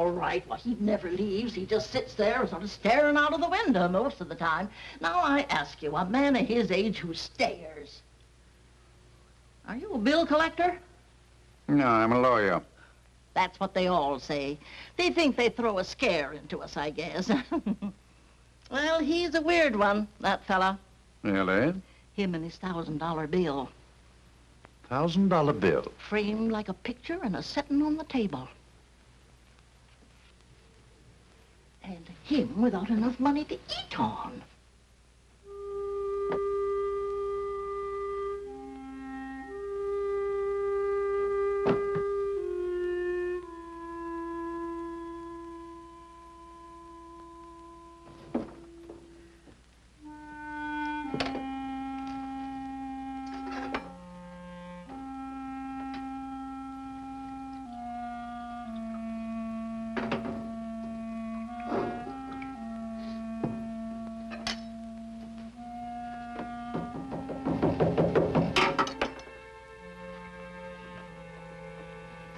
all right. Well, he never leaves. He just sits there sort of staring out of the window most of the time. Now, I ask you, a man of his age who stares, are you a bill collector? No, I'm a lawyer. That's what they all say. They think they throw a scare into us, I guess. Well, he's a weird one, that fella. Really? Him and his $1,000 bill. $1,000 bill? Framed like a picture and a setting on the table. And him without enough money to eat on.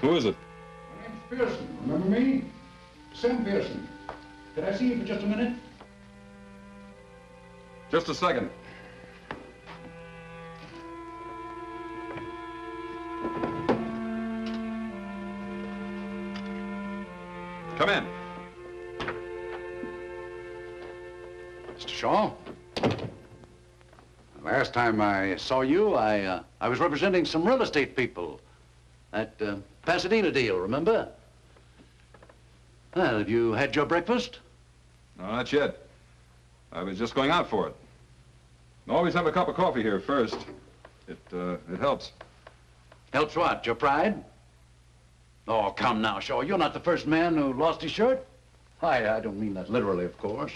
Who is it? My name's Pearson. Remember me? Sam Pearson. Could I see you for just a minute? Just a second. Come in. Mr. Shaw? Last time I saw you, I was representing some real estate people. That Pasadena deal, remember? Well, have you had your breakfast? No, not yet. I was just going out for it. Always have a cup of coffee here first. It helps. Helps what? Your pride? Oh, come now, Shaw. You're not the first man who lost his shirt. I don't mean that literally, of course.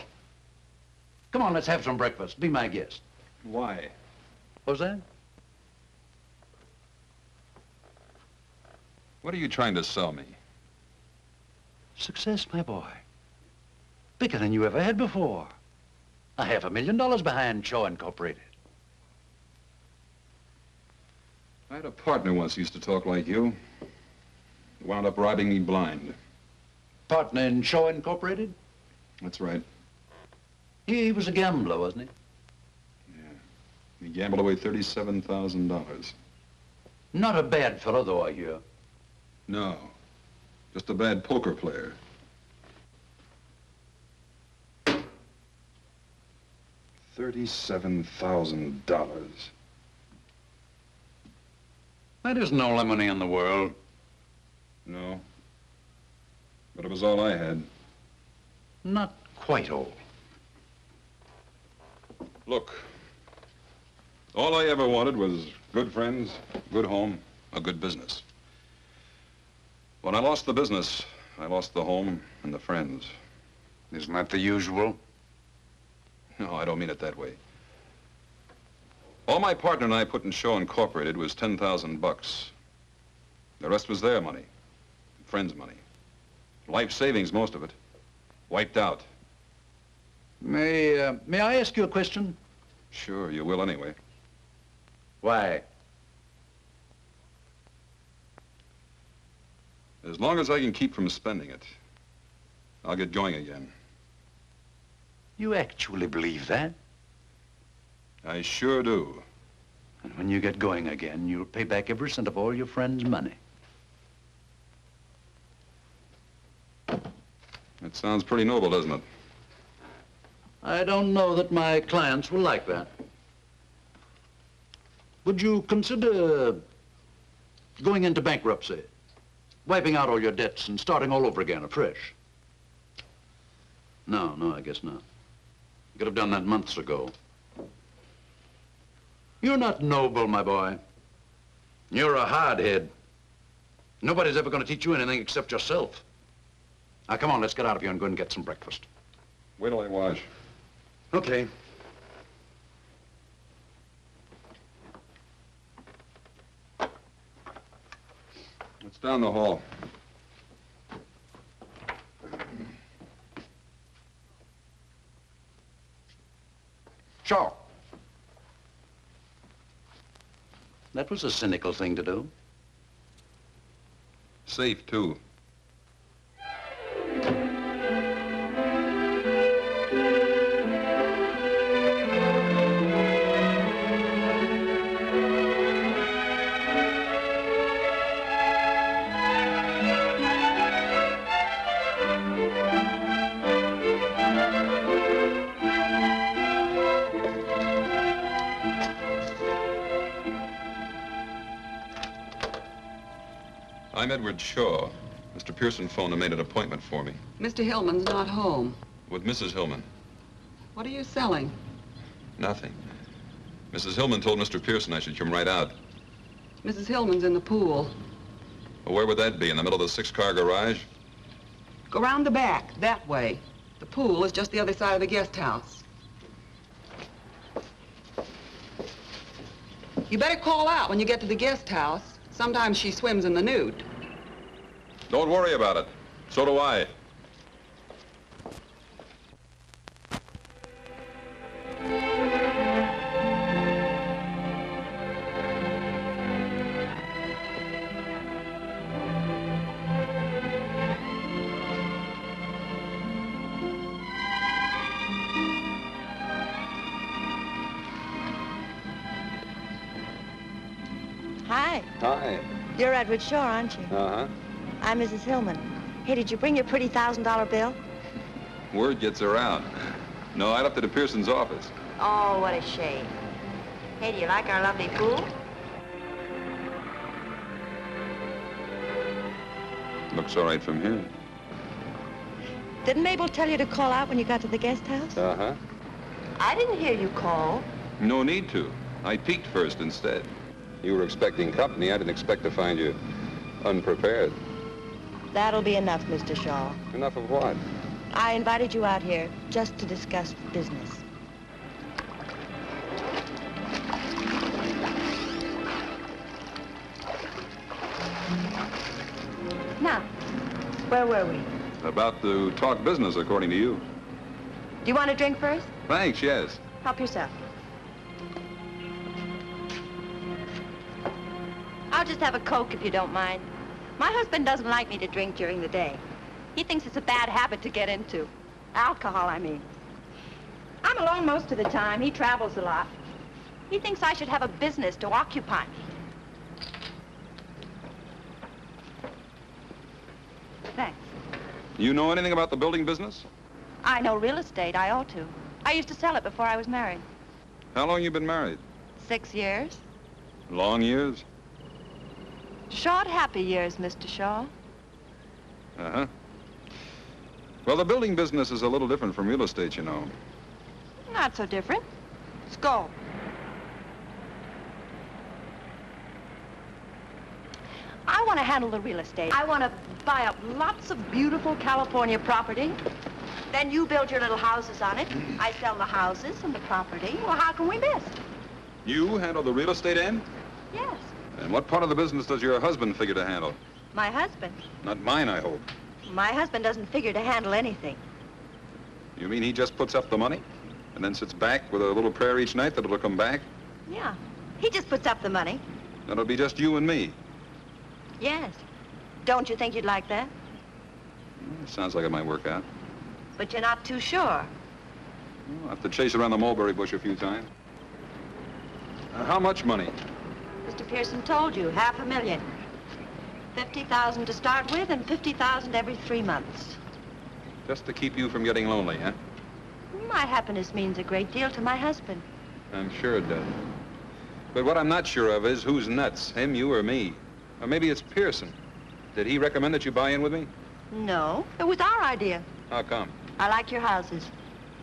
Come on, let's have some breakfast. Be my guest. Why? What was that? What are you trying to sell me? Success, my boy. Bigger than you ever had before. $500,000 behind Shaw Incorporated. I had a partner once who used to talk like you. He wound up robbing me blind. Partner in Shaw Incorporated? That's right. He was a gambler, wasn't he? Yeah. He gambled away $37,000. Not a bad fellow, though, I hear. No. Just a bad poker player. $37,000. That isn't all the money in the world. No. But it was all I had. Not quite all. Look, all I ever wanted was good friends, good home, a good business. When I lost the business, I lost the home and the friends. Isn't that the usual? No, I don't mean it that way. All my partner and I put in Shaw Incorporated was $10,000. The rest was their money, friends' money. Life savings, most of it. Wiped out. May I ask you a question? Sure, you will anyway. Why? As long as I can keep from spending it, I'll get going again. You actually believe that? I sure do. And when you get going again, you'll pay back every cent of all your friends' money. That sounds pretty noble, doesn't it? I don't know that my clients will like that. Would you consider going into bankruptcy, wiping out all your debts and starting all over again afresh? No, I guess not. You could have done that months ago. You're not noble, my boy. You're a hardhead. Nobody's ever going to teach you anything except yourself. Now, come on, let's get out of here and go and get some breakfast. Wait till I wash. Okay. It's down the hall. Shaw. That was a cynical thing to do. Safe, too. I'm Edward Shaw. Mr. Pearson phoned and made an appointment for me. Mr. Hillmann's not home. With Mrs. Hillmann. What are you selling? Nothing. Mrs. Hillmann told Mr. Pearson I should come right out. Mrs. Hillmann's in the pool. Well, where would that be? In the middle of the 6-car garage? Go round the back, that way. The pool is just the other side of the guest house. You better call out when you get to the guest house. Sometimes she swims in the nude. Don't worry about it. So do I. Hi. Hi. You're Edward Shaw, aren't you? Uh-huh. I'm Mrs. Hillmann. Hey, did you bring your pretty $1,000 bill? Word gets around. No, I left it at Pearson's office. Oh, what a shame. Hey, do you like our lovely pool? Looks all right from here. Didn't Mabel tell you to call out when you got to the guest house? Uh-huh. I didn't hear you call. No need to. I peeked first instead. You were expecting company. I didn't expect to find you unprepared. That'll be enough, Mr. Shaw. Enough of what? I invited you out here just to discuss business. Now, where were we? About to talk business, according to you. Do you want a drink first? Thanks, yes. Help yourself. I'll just have a Coke if you don't mind. My husband doesn't like me to drink during the day. He thinks it's a bad habit to get into. Alcohol, I mean. I'm alone most of the time. He travels a lot. He thinks I should have a business to occupy me. Thanks. You know anything about the building business? I know real estate. I ought to. I used to sell it before I was married. How long you been married? 6 years. Long years? Short, happy years, Mr. Shaw. Uh-huh. Well, the building business is a little different from real estate, you know. Not so different. Let's go. I want to handle the real estate. I want to buy up lots of beautiful California property. Then you build your little houses on it. I sell the houses and the property. Well, how can we miss? You handle the real estate end? Yes. And what part of the business does your husband figure to handle? My husband. Not mine, I hope. My husband doesn't figure to handle anything. You mean he just puts up the money and then sits back with a little prayer each night that it'll come back? Yeah. He just puts up the money. Then it'll be just you and me. Yes. Don't you think you'd like that? Sounds like it might work out. But you're not too sure. I'll have to chase around the mulberry bush a few times. How much money? Mr. Pearson told you, $500,000. 50,000 to start with and 50,000 every 3 months. Just to keep you from getting lonely, huh? My happiness means a great deal to my husband. I'm sure it does. But what I'm not sure of is who's nuts, him, you, or me. Or maybe it's Pearson. Did he recommend that you buy in with me? No, it was our idea. How come? I like your houses.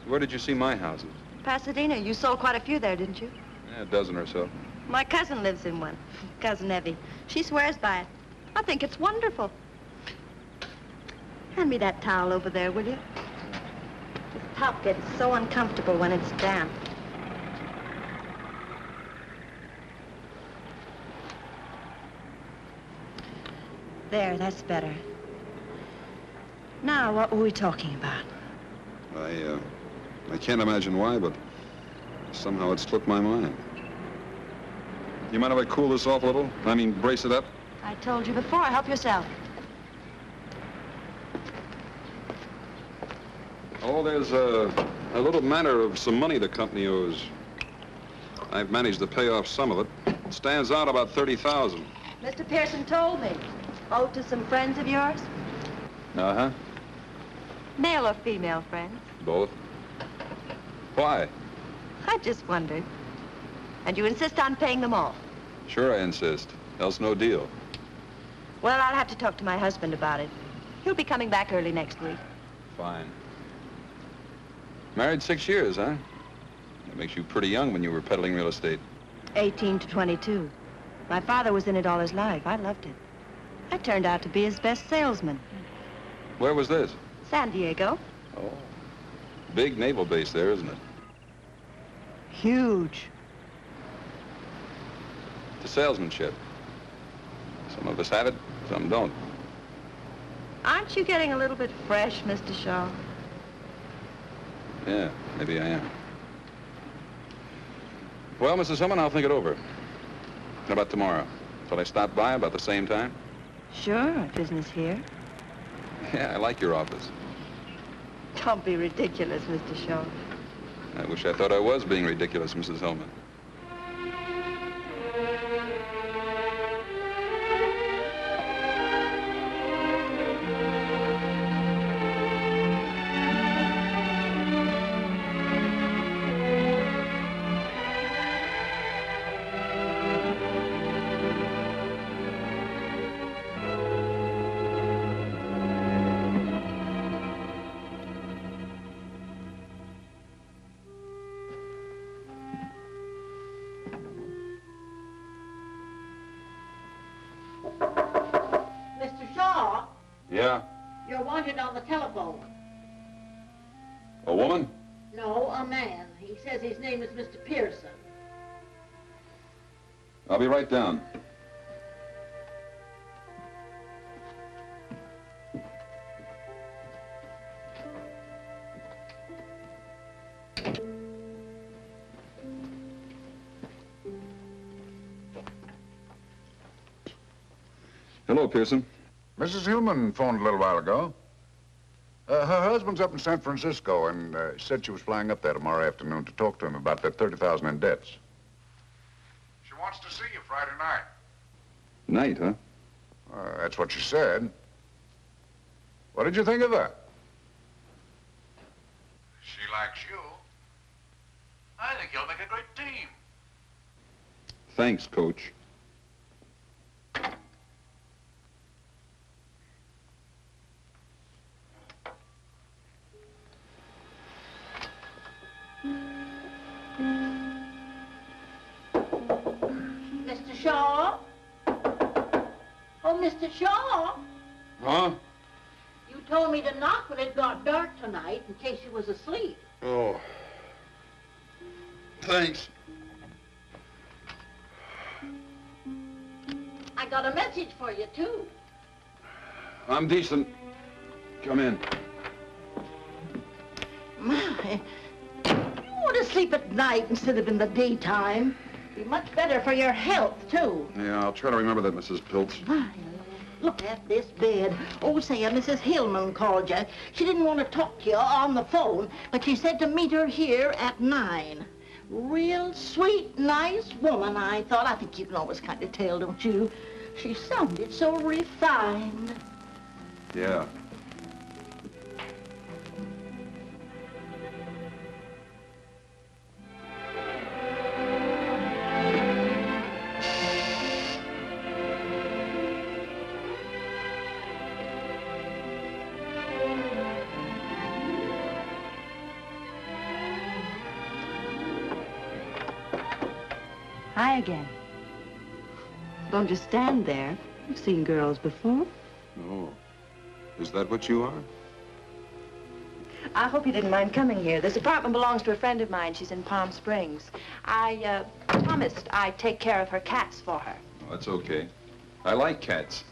Where did you see my houses? Pasadena, you sold quite a few there, didn't you? Yeah, a dozen or so. My cousin lives in one, Cousin Evie. She swears by it. I think it's wonderful. Hand me that towel over there, will you? This top gets so uncomfortable when it's damp. There, that's better. Now, what were we talking about? I can't imagine why, but somehow it slipped my mind. You mind if I cool this off a little? I mean, brace it up? I told you before, help yourself. Oh, there's a little matter of some money the company owes. I've managed to pay off some of it. It stands out about 30,000. Mr. Pearson told me. Owed to some friends of yours? Uh-huh. Male or female friends? Both. Why? I just wondered. And you insist on paying them all? Sure I insist. Else no deal. Well, I'll have to talk to my husband about it. He'll be coming back early next week. Fine. Married 6 years, huh? That makes you pretty young when you were peddling real estate. 18 to 22. My father was in it all his life. I loved it. I turned out to be his best salesman. Where was this? San Diego. Oh. Big naval base there, isn't it? Huge. The salesmanship. Some of us have it, some don't. Aren't you getting a little bit fresh, Mr. Shaw? Yeah, maybe I am. Well, Mrs. Hillmann, I'll think it over. How about tomorrow? Shall I stop by about the same time? Sure, business here. Yeah, I like your office. Don't be ridiculous, Mr. Shaw. I wish I thought I was being ridiculous, Mrs. Hillmann. Mr. Shaw, Yeah? you're wanted on the telephone. A woman? No, a man. He says his name is Mr. Pearson. I'll be right down. Hello, Pearson. Mrs. Hillmann phoned a little while ago. Her husband's up in San Francisco and said she was flying up there tomorrow afternoon to talk to him about that $30,000 in debts. She wants to see you Friday night. Night, huh? That's what she said. What did you think of that? She likes you. I think you'll make a great team. Thanks, Coach. Mr. Shaw? Oh, Mr. Shaw? Huh? You told me to knock when it got dark tonight in case you was asleep. Oh. Thanks. I got a message for you, too. I'm decent. Come in. My, you want to sleep at night instead of in the daytime. Be much better for your health, too. Yeah, I'll try to remember that, Mrs. Piltz. My, look at this bed. Oh, say, Mrs. Hillmann called you. She didn't want to talk to you on the phone, but she said to meet her here at 9. Real sweet, nice woman, I thought. I think you can always kind of tell, don't you? She sounded so refined. Yeah. Hi again. Don't just stand there. You've seen girls before. Oh. Is that what you are? I hope you didn't mind coming here. This apartment belongs to a friend of mine. She's in Palm Springs. I promised I'd take care of her cats for her. Oh, that's okay. I like cats.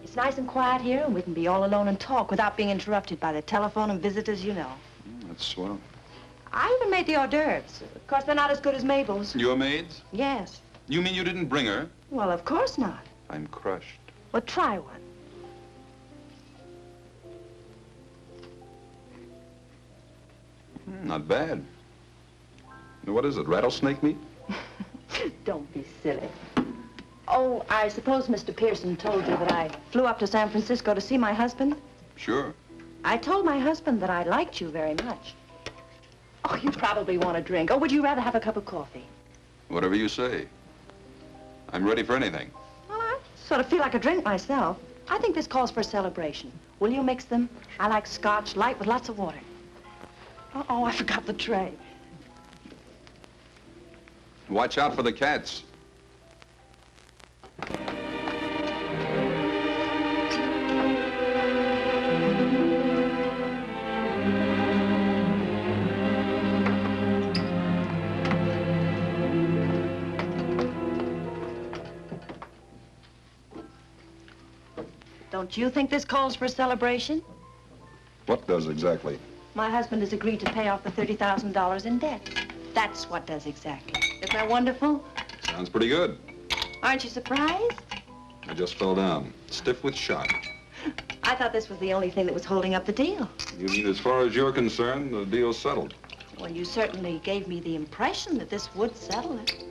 It's nice and quiet here, and we can be all alone and talk without being interrupted by the telephone and visitors, you know. That's swell. I even made the hors d'oeuvres. Of course, they're not as good as Mabel's. Your maids? Yes. You mean you didn't bring her? Well, of course not. I'm crushed. Well, try one. Not bad. What is it, rattlesnake meat? Don't be silly. Oh, I suppose Mr. Pearson told you that I flew up to San Francisco to see my husband? Sure. I told my husband that I liked you very much. Oh, you probably want a drink. Or would you rather have a cup of coffee? Whatever you say. I'm ready for anything. Well, that's Sort of feel like a drink myself. I think this calls for a celebration. Will you mix them? I like scotch, light with lots of water. Uh-oh, I forgot the tray. Watch out for the cats. Don't you think this calls for a celebration? What does exactly? My husband has agreed to pay off the $30,000 in debt. That's what does exactly. Isn't that wonderful? Sounds pretty good. Aren't you surprised? I just fell down, stiff with shock. I thought this was the only thing that was holding up the deal. You mean as far as you're concerned, the deal's settled? Well, you certainly gave me the impression that this would settle it.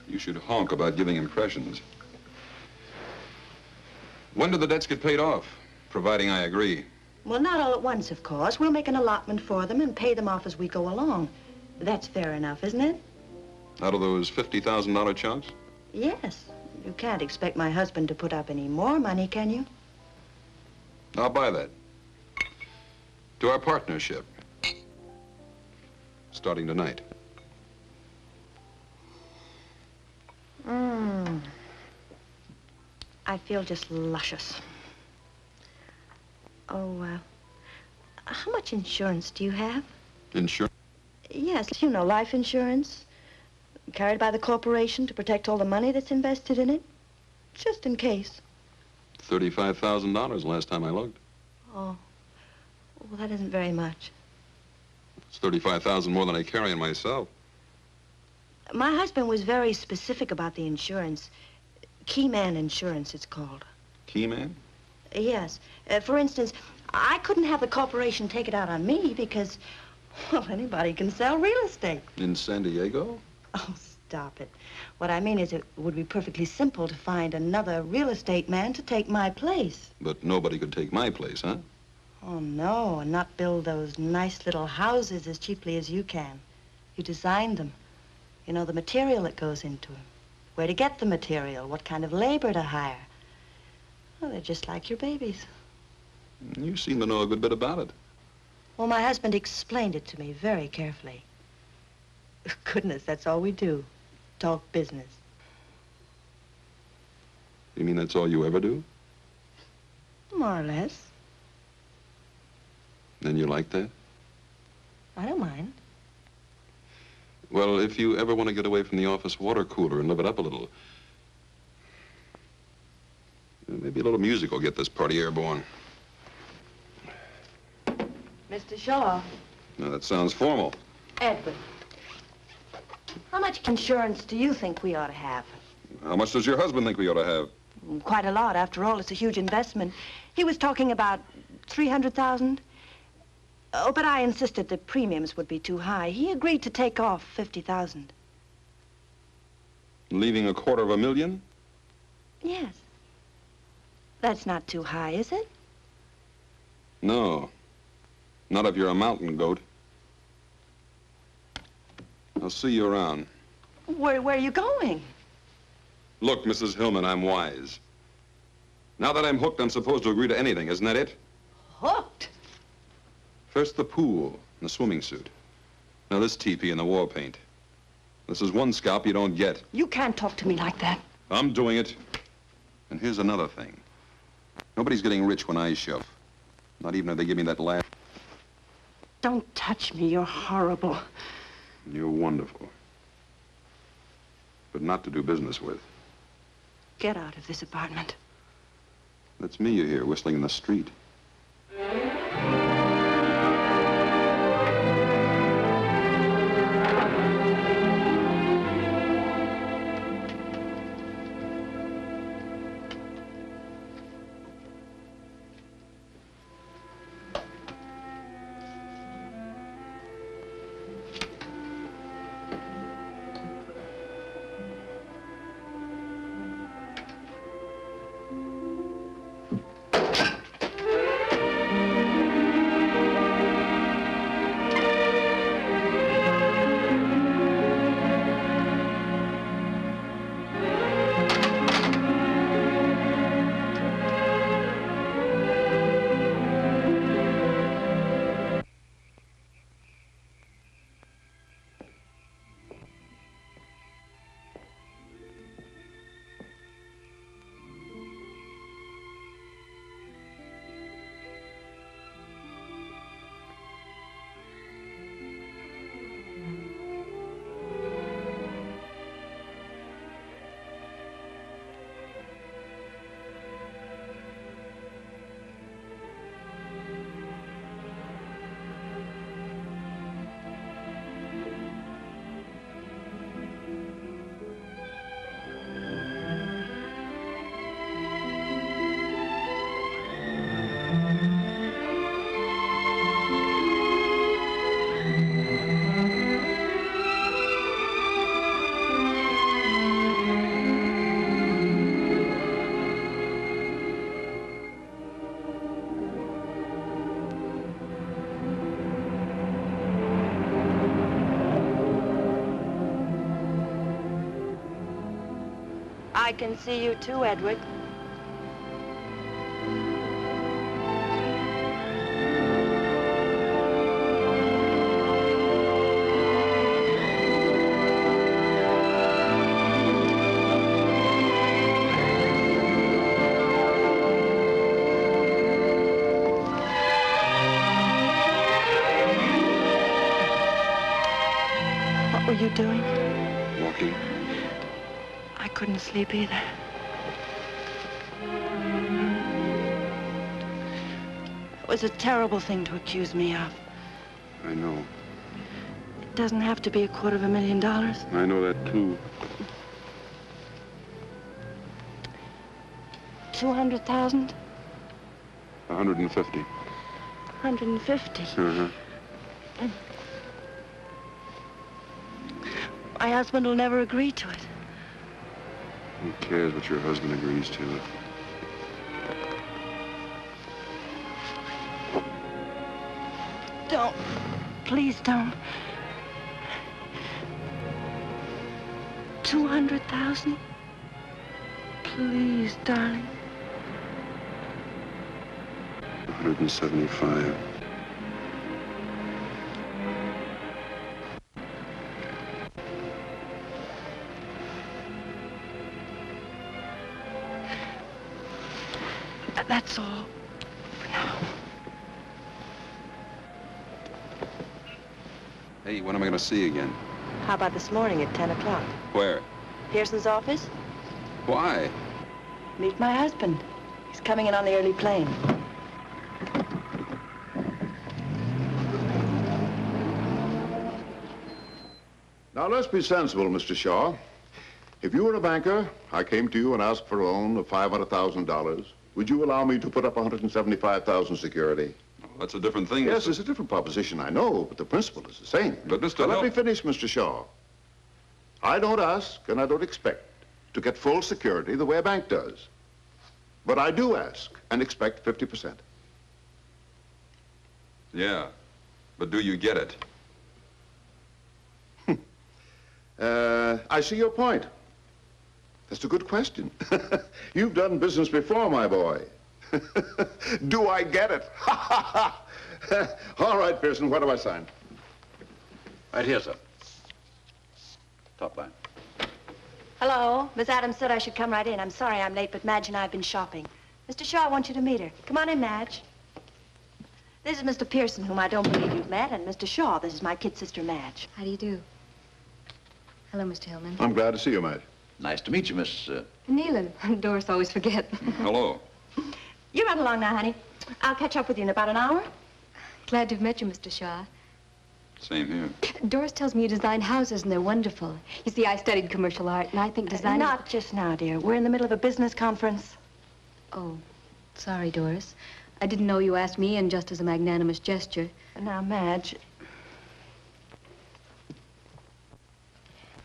You should honk about giving impressions. When do the debts get paid off? Providing I agree. Well, not all at once, of course. We'll make an allotment for them and pay them off as we go along. That's fair enough, isn't it? Out of those $50,000 chunks? Yes. You can't expect my husband to put up any more money, can you? I'll buy that. To our partnership. Starting tonight. I feel just luscious. Oh, how much insurance do you have? Insurance? Yes, you know, life insurance. Carried by the corporation to protect all the money that's invested in it. Just in case. $35,000 last time I looked. Oh, well, that isn't very much. It's $35,000 more than I carry in myself. My husband was very specific about the insurance. Key man insurance, it's called. Key man? Yes. For instance, I couldn't have the corporation take it out on me because, well, anybody can sell real estate. In San Diego? Oh, stop it. What I mean is it would be perfectly simple to find another real estate man to take my place. But nobody could take my place, huh? Oh, no, and not build those nice little houses as cheaply as you can. You designed them. You know the material that goes into them. Where to get the material, what kind of labor to hire. Well, they're just like your babies. You seem to know a good bit about it. Well, my husband explained it to me very carefully. Goodness, that's all we do. Talk business. You mean that's all you ever do? More or less. Then you like that? I don't mind. Well, if you ever want to get away from the office water cooler and live it up a little, maybe a little music will get this party airborne. Mr. Shaw. Now, that sounds formal. Edward. How much insurance do you think we ought to have? How much does your husband think we ought to have? Quite a lot. After all, it's a huge investment. He was talking about 300,000. Oh, but I insisted the premiums would be too high. He agreed to take off 50,000. Leaving $250,000? Yes. That's not too high, is it? No. Not if you're a mountain goat. I'll see you around. Where are you going? Look, Mrs. Hillmann, I'm wise. Now that I'm hooked, I'm supposed to agree to anything, isn't that it? Hooked? First the pool and the swimming suit. Now this teepee and the war paint. This is one scalp you don't get. You can't talk to me like that. I'm doing it. And here's another thing. Nobody's getting rich when I shove. Not even if they give me that last... Don't touch me. You're horrible. You're wonderful. But not to do business with. Get out of this apartment. That's me you hear whistling in the street. I can see you too, Edward. What were you doing? Walking. I couldn't sleep either. It was a terrible thing to accuse me of. I know. It doesn't have to be $250,000. I know that, too. 200,000? 150. 150. Uh-huh. My husband will never agree to it. Who cares what your husband agrees to? Don't. Please don't. 200,000? Please, darling. 175. That's all for now. Hey, when am I going to see you again? How about this morning at 10 o'clock? Where? Pearson's office? Why? Meet my husband. He's coming in on the early plane. Now, let's be sensible, Mr. Shaw. If you were a banker, I came to you and asked for a loan of $500,000, would you allow me to put up $175,000 security? Oh, that's a different thing. Yes, Mr. it's a different proposition, I know, but the principle is the same. But, Mr. Now, let Hill- me finish, Mr. Shaw. I don't ask and I don't expect to get full security the way a bank does. But I do ask and expect 50%. Yeah, but do you get it? I see your point. That's a good question. You've done business before, my boy. Do I get it? All right, Pearson, where do I sign? Right here, sir. Top line. Hello. Miss Adams said I should come right in. I'm sorry I'm late, but Madge and I have been shopping. Mr. Shaw, I want you to meet her. Come on in, Madge. This is Mr. Pearson, whom I don't believe you've met, and Mr. Shaw, this is my kid sister, Madge. How do you do? Hello, Mr. Hillmann. I'm glad to see you, Madge. Nice to meet you, Miss... Nealon. Doris always forget. Hello. You run along now, honey. I'll catch up with you in about an hour. Glad to have met you, Mr. Shaw. Same here. Doris tells me you design houses, and they're wonderful. You see, I studied commercial art, and I think design... Not just now, dear. We're in the middle of a business conference. Oh, sorry, Doris. I didn't know you asked me in just as a magnanimous gesture. Now, Madge,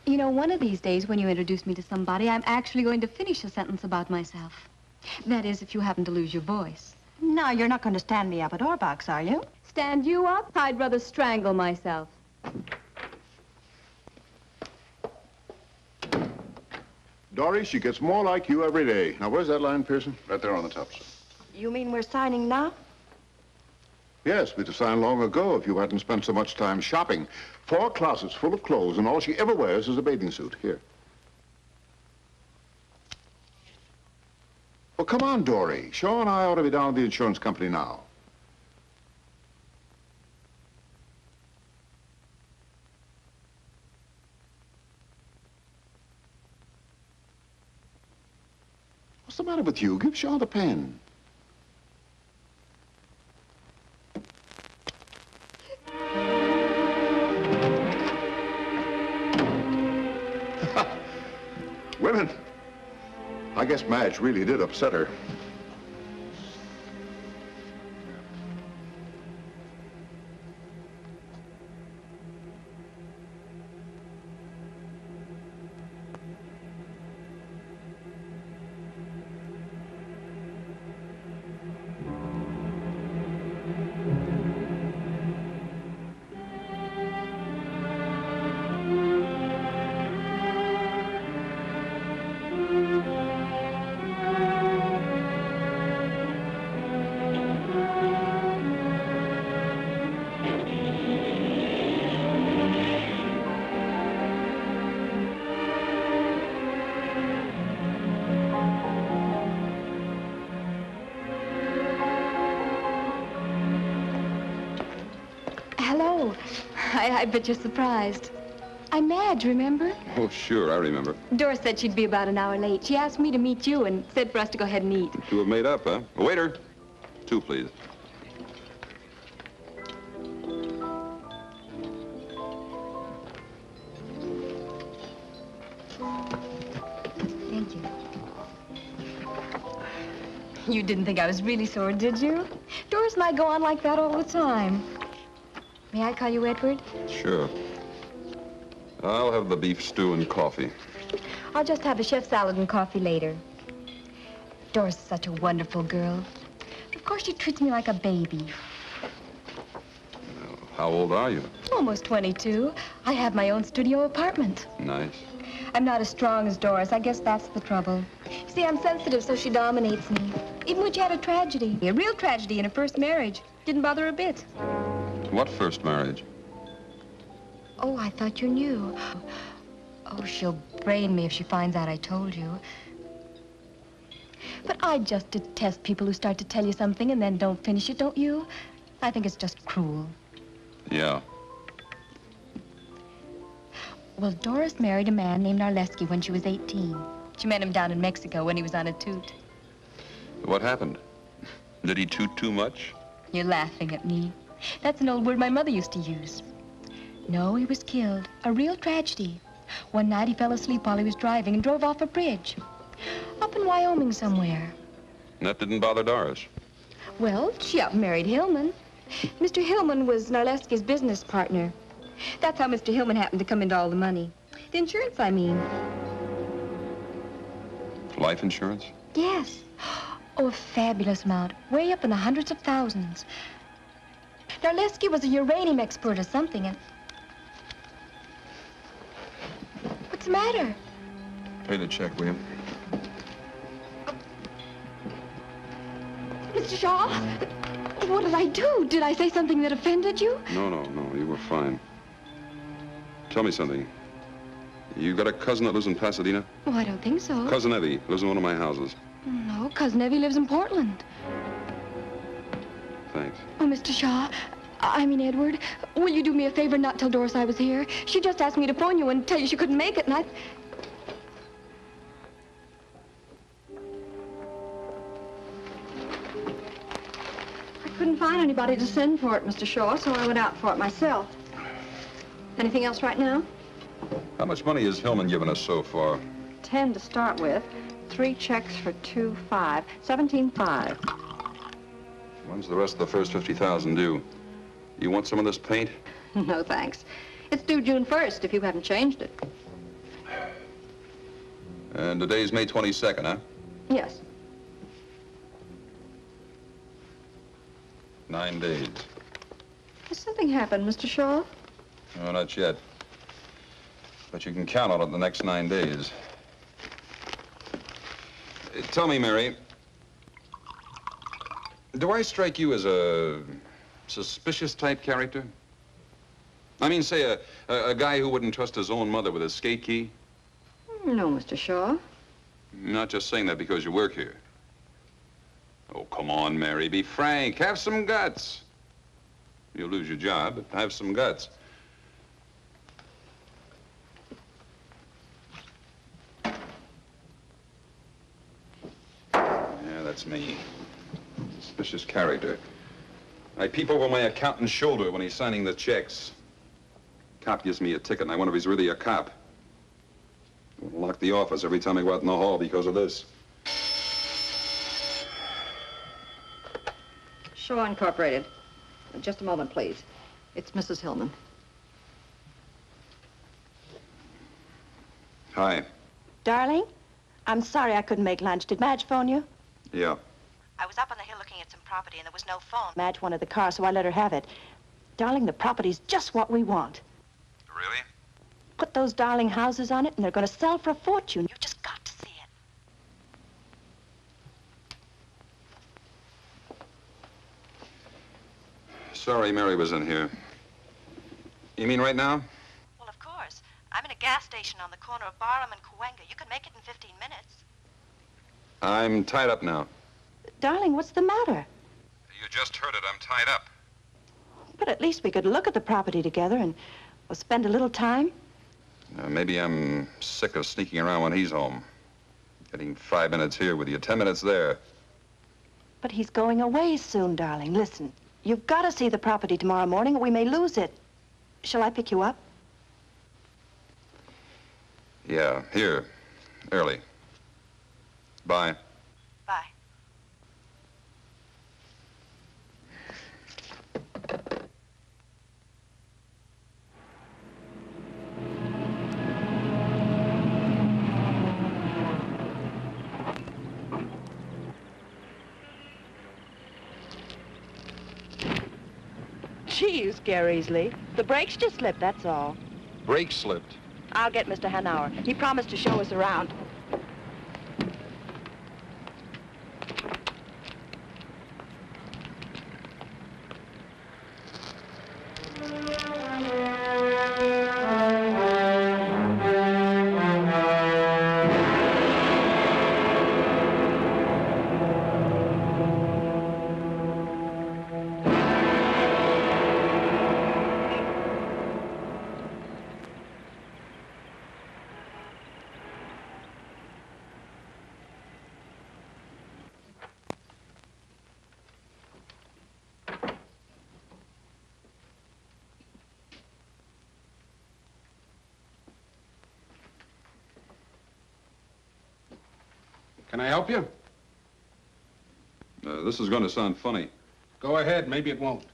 You know, one of these days when you introduce me to somebody, I'm actually going to finish a sentence about myself. That is, if you happen to lose your voice. no, you're not going to stand me up at Orbach's, are you? Stand you up? I'd rather strangle myself. Doris, she gets more like you every day. Now, where's that line, Pearson? Right there on the top, sir. You mean we're signing now? Yes, we'd have signed long ago if you hadn't spent so much time shopping. 4 closets full of clothes, and all she ever wears is a bathing suit. Here. Well, come on, Dory. Shaw and I ought to be down at the insurance company now. What's the matter with you? Give Shaw the pen. Women. I guess Madge really did upset her. hello. I bet you're surprised. I'm Madge, remember? Oh, sure, I remember. Doris said she'd be about an hour late. She asked me to meet you and said for us to go ahead and eat. Two have made up, huh? Waiter, 2, please. Thank you. You didn't think I was really sore, did you? Doris and I go on like that all the time. May I call you Edward? Sure. I'll have the beef stew and coffee. I'll just have a chef salad and coffee later. Doris is such a wonderful girl. Of course, she treats me like a baby. How old are you? Almost 22. I have my own studio apartment. Nice. I'm not as strong as Doris. I guess that's the trouble. You see, I'm sensitive, so she dominates me. Even when she had a tragedy, a real tragedy in her first marriage, didn't bother her a bit. What first marriage? Oh, I thought you knew. Oh, she'll brain me if she finds out I told you. But I just detest people who start to tell you something and then don't finish it, don't you? I think it's just cruel. Yeah. Well, Doris married a man named Narleski when she was 18. She met him down in Mexico when he was on a toot. What happened? Did he toot too much? You're laughing at me. That's an old word my mother used to use. No, he was killed. A real tragedy. One night he fell asleep while he was driving and drove off a bridge. Up in Wyoming somewhere. And that didn't bother Doris. Well, she up and married Hillmann. Mr. Hillmann was Narleski's business partner. That's how Mr. Hillmann happened to come into all the money. The insurance, I mean. Life insurance? Yes. Oh, a fabulous amount. Way up in the hundreds of thousands. Narleski was a uranium expert or something, and... What's the matter? Pay the check, will you? Mr. Shaw, what did I do? Did I say something that offended you? No, you were fine. Tell me something. You got a cousin that lives in Pasadena? Oh, I don't think so. Cousin Evie lives in one of my houses. No, Cousin Evie lives in Portland. Thanks. Oh, Mr. Shaw, I mean, Edward, will you do me a favor and not tell Doris I was here? She just asked me to phone you and tell you she couldn't make it, and I couldn't find anybody to send for it, Mr. Shaw, so I went out for it myself. Anything else right now? How much money has Hillmann given us so far? 10 to start with. 3 checks for 2.5. 17.5. When's the rest of the first 50,000 due? You want some of this paint? No, thanks. It's due June 1st if you haven't changed it. And today's May 22nd, huh? Yes. 9 days. Has something happened, Mr. Shaw? No, not yet. But you can count on it the next 9 days. Tell me, Mary, do I strike you as a suspicious type character? I mean, say, a guy who wouldn't trust his own mother with his skate key? No, Mr. Shaw. I'm not just saying that because you work here. Oh, come on, Mary, be frank. Have some guts. You'll lose your job, but have some guts. Yeah, that's me. Suspicious character. I peep over my accountant's shoulder when he's signing the checks. Cop gives me a ticket, and I wonder if he's really a cop. I'll lock the office every time I go out in the hall because of this. Shaw Incorporated. Just a moment, please. It's Mrs. Hillmann. Hi. Darling, I'm sorry I couldn't make lunch. Did Madge phone you? Yeah. I was up on the hill looking at some property and there was no phone. Madge wanted the car, so I let her have it. Darling, the property's just what we want. Really? Put those darling houses on it and they're going to sell for a fortune. You've just got to see it. Sorry Mary was in here. You mean right now? Well, of course. I'm in a gas station on the corner of Barham and Cahuenga. You can make it in 15 minutes. I'm tied up now. Darling, what's the matter? You just heard it. I'm tied up. But at least we could look at the property together and spend a little time. Maybe I'm sick of sneaking around when he's home. Getting 5 minutes here with you, 10 minutes there. But he's going away soon, darling. Listen, you've got to see the property tomorrow morning or we may lose it. Shall I pick you up? Yeah, here. Early. Bye. Bye. Gee, you scare easily. The brakes just slipped, that's all. Brake slipped. I'll get Mr. Hanauer. He promised to show us around. Can I help you? This is going to sound funny. Go ahead, maybe it won't.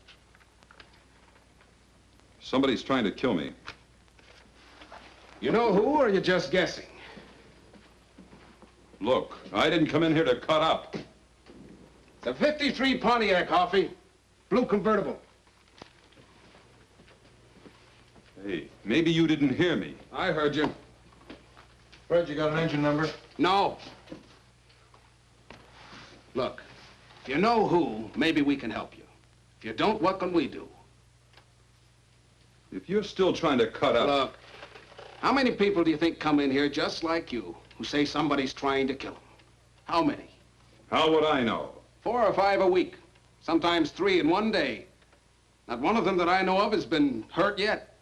Somebody's trying to kill me. You know who, or are you just guessing? Look, I didn't come in here to cut up. It's a 53 Pontiac, Hoffy. Blue convertible. Hey, maybe you didn't hear me. I heard you. Fred, you got an engine number? No. Look, if you know who, maybe we can help you. If you don't, what can we do? If you're still trying to cut up... Look, how many people do you think come in here just like you, who say somebody's trying to kill them? How many? How would I know? 4 or 5 a week. Sometimes 3 in one day. Not one of them that I know of has been hurt yet.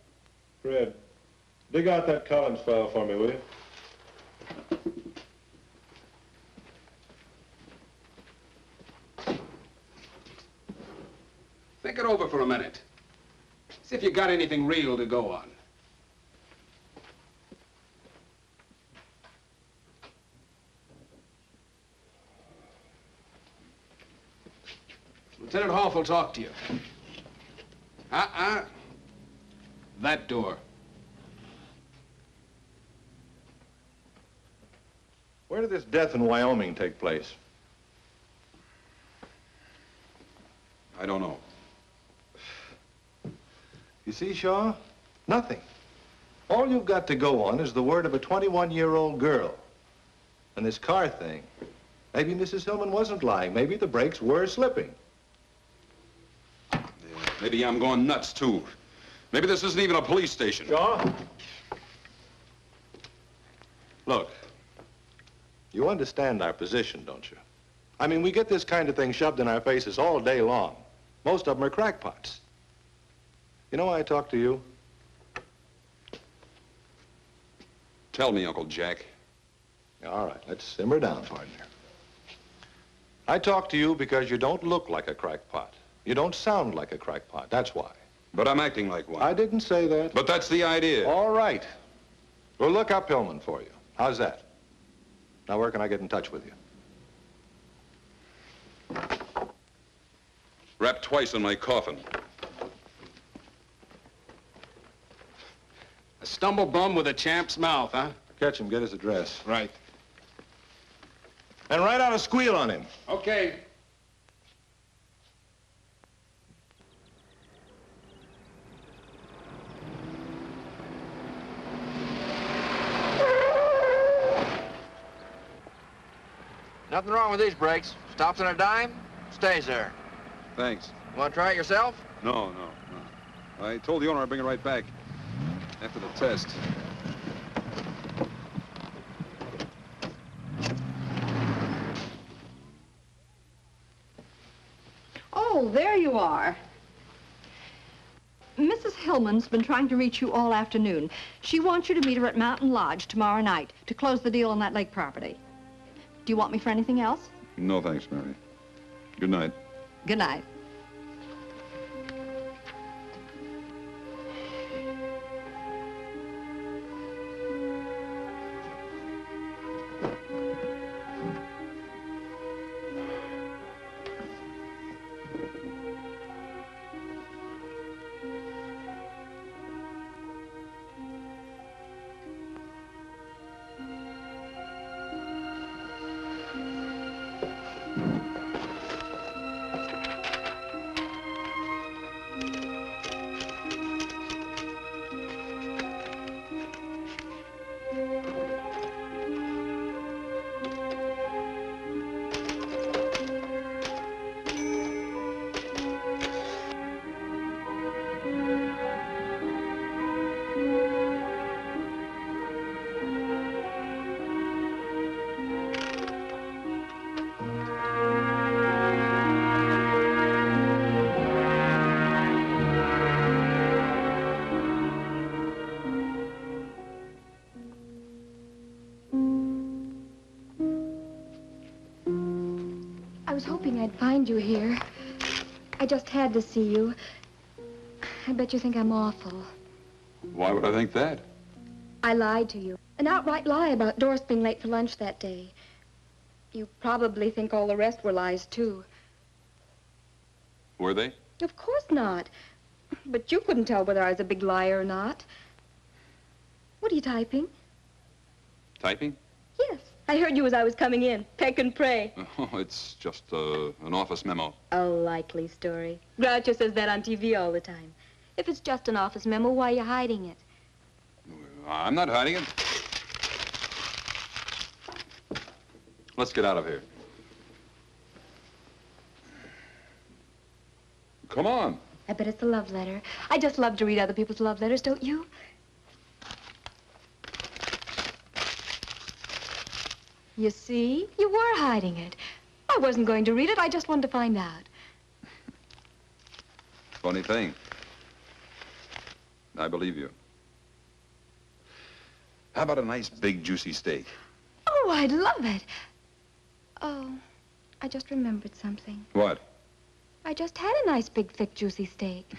Fred, dig out that Collins file for me, will you? Think it over for a minute. See if you got anything real to go on. Lieutenant Hoff will talk to you. That door. Where did this death in Wyoming take place? I don't know. You see, Shaw? Nothing. All you've got to go on is the word of a 21-year-old girl. And this car thing. Maybe Mrs. Hillmann wasn't lying. Maybe the brakes were slipping. Yeah, maybe I'm going nuts, too. Maybe this isn't even a police station. Shaw? Look, you understand our position, don't you? I mean, we get this kind of thing shoved in our faces all day long. Most of them are crackpots. You know why I talk to you? Tell me, Uncle Jack. All right, let's simmer down, partner. I talk to you because you don't look like a crackpot. You don't sound like a crackpot, that's why. But I'm acting like one. I didn't say that. But that's the idea. All right. We'll look up Hillmann for you. How's that? Now, where can I get in touch with you? Wrapped twice in my coffin. A stumble bum with a champ's mouth, huh? Catch him, get his address. Right. And write out a squeal on him. Okay. Nothing wrong with these brakes. Stops on a dime, stays there. Thanks. Want to try it yourself? No. I told the owner I'd bring it right back after the test. Oh, there you are. Mrs. Hillmann's been trying to reach you all afternoon. She wants you to meet her at Mountain Lodge tomorrow night to close the deal on that lake property. Do you want me for anything else? No, thanks, Mary. Good night. Good night. I was hoping I'd find you here. I just had to see you. I bet you think I'm awful. Why would I think that? I lied to you. An outright lie about Doris being late for lunch that day. You probably think all the rest were lies, too. Were they? Of course not. But you couldn't tell whether I was a big liar or not. What are you typing? Typing? Yes. I heard you as I was coming in. Peck and pray. Oh, it's just an office memo. A likely story. Groucho says that on TV all the time. If it's just an office memo, why are you hiding it? I'm not hiding it. Let's get out of here. Come on. I bet it's a love letter. I just love to read other people's love letters, don't you? You see? You were hiding it. I wasn't going to read it. I just wanted to find out. Funny thing. I believe you. How about a nice, big, juicy steak? Oh, I'd love it. Oh, I just remembered something. What? I just had a nice, big, thick, juicy steak.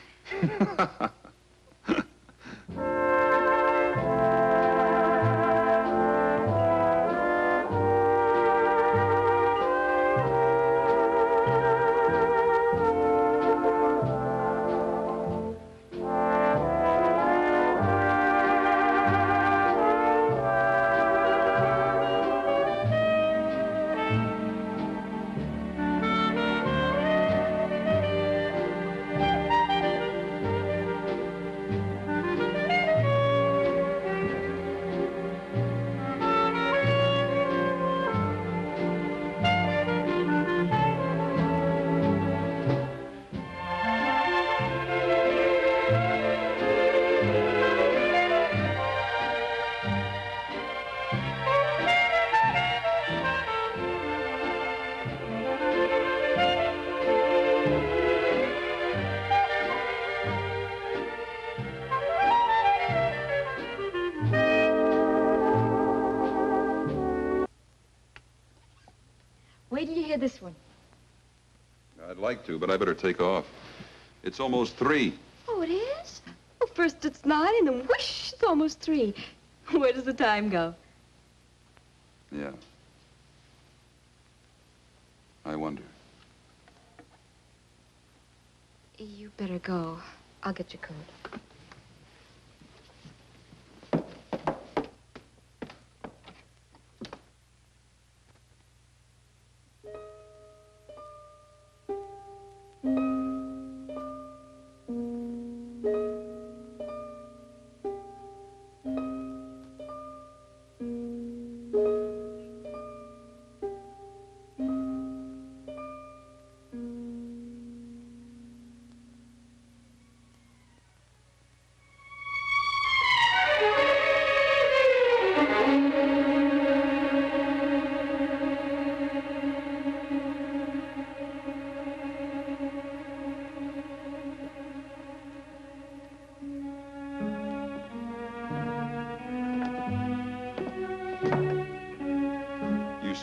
Wait till you hear this one. I'd like to, but I better take off. It's almost 3. Oh, it is? Well, first it's 9, and then whoosh, it's almost 3. Where does the time go? Yeah. I wonder. You better go. I'll get your coat.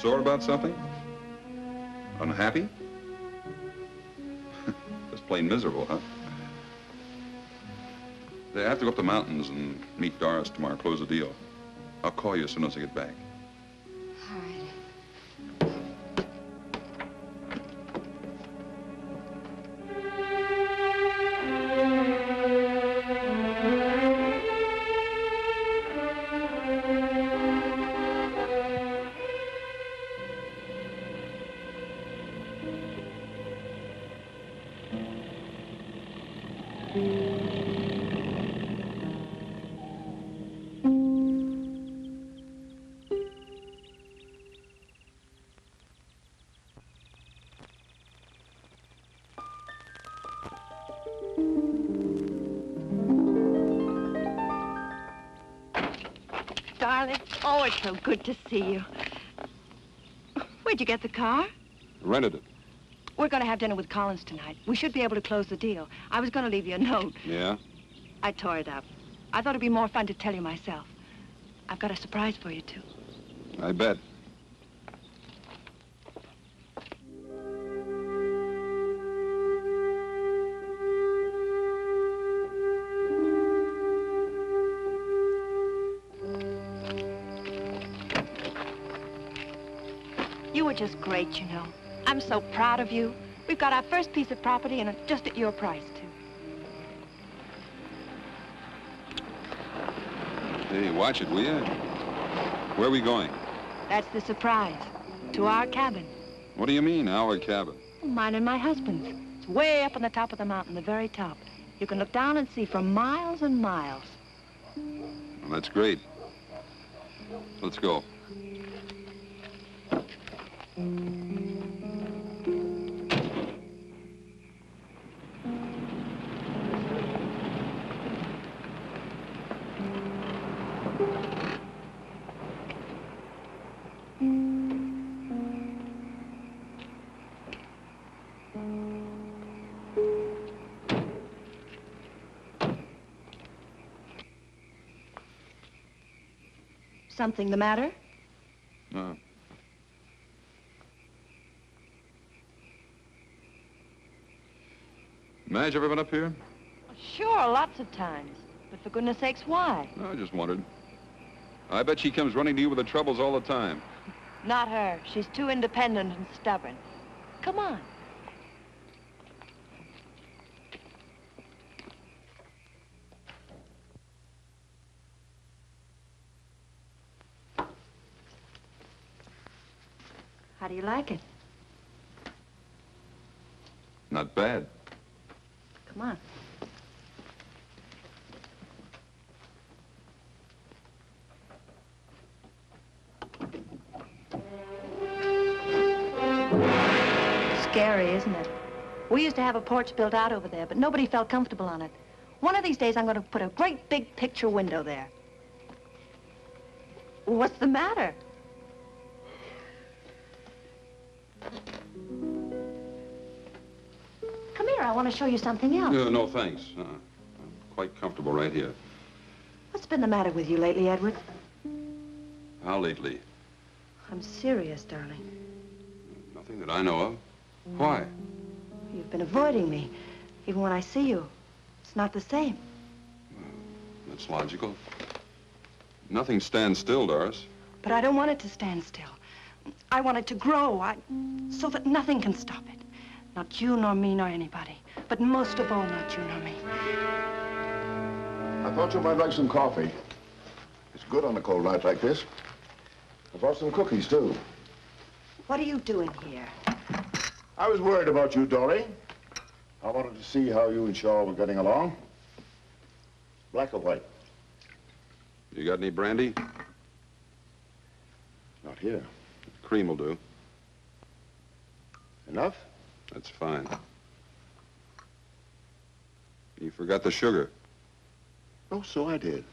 Sore about something? Unhappy? Just plain miserable, huh? I have to go up the mountains and meet Doris tomorrow, close the deal. I'll call you as soon as I get back. All right. Darling, oh, it's so good to see you. Where'd you get the car? Rented it. We're going to have dinner with Collins tonight. We should be able to close the deal. I was going to leave you a note. Yeah? I tore it up. I thought it'd be more fun to tell you myself. I've got a surprise for you, too. I bet. You were just great, you know. I'm so proud of you. We've got our first piece of property, and it's just at your price, too. Hey, watch it, will you? Where are we going? That's the surprise. To our cabin. What do you mean, our cabin? Mine and my husband's. It's way up on the top of the mountain, the very top. You can look down and see for miles and miles. Well, that's great. Let's go. Something the matter? No. Madge ever been up here? Sure, lots of times. But for goodness sakes, why? No, I just wondered. I bet she comes running to you with her troubles all the time. Not her. She's too independent and stubborn. Come on. How do you like it? Not bad. Come on. Scary, isn't it? We used to have a porch built out over there, but nobody felt comfortable on it. One of these days, I'm going to put a great big picture window there. What's the matter? Come here, I want to show you something else. No, thanks. I'm quite comfortable right here. What's been the matter with you lately, Edward? How lately? I'm serious, darling. Nothing that I know of. Why? You've been avoiding me. Even when I see you, it's not the same. That's logical. Nothing stands still, Doris. But I don't want it to stand still. I want it to grow, so that nothing can stop it. Not you, nor me, nor anybody. But most of all, not you, nor me. I thought you might like some coffee. It's good on a cold night like this. I brought some cookies, too. What are you doing here? I was worried about you, Dory. I wanted to see how you and Shaw were getting along. Black or white? You got any brandy? Not here. Cream will do. Enough? That's fine. You forgot the sugar. Oh, so I did.